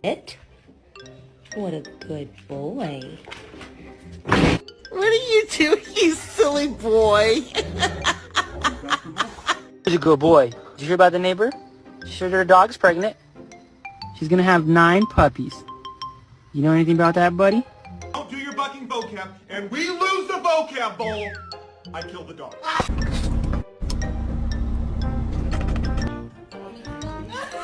It? What a good boy. What are you doing, you silly boy? He's a good boy. Did you hear about the neighbor? She said her dog's pregnant. She's gonna have 9 puppies. You know anything about that, buddy? Don't do your bucking vocab, and we lose the vocab bowl. I killed the dog.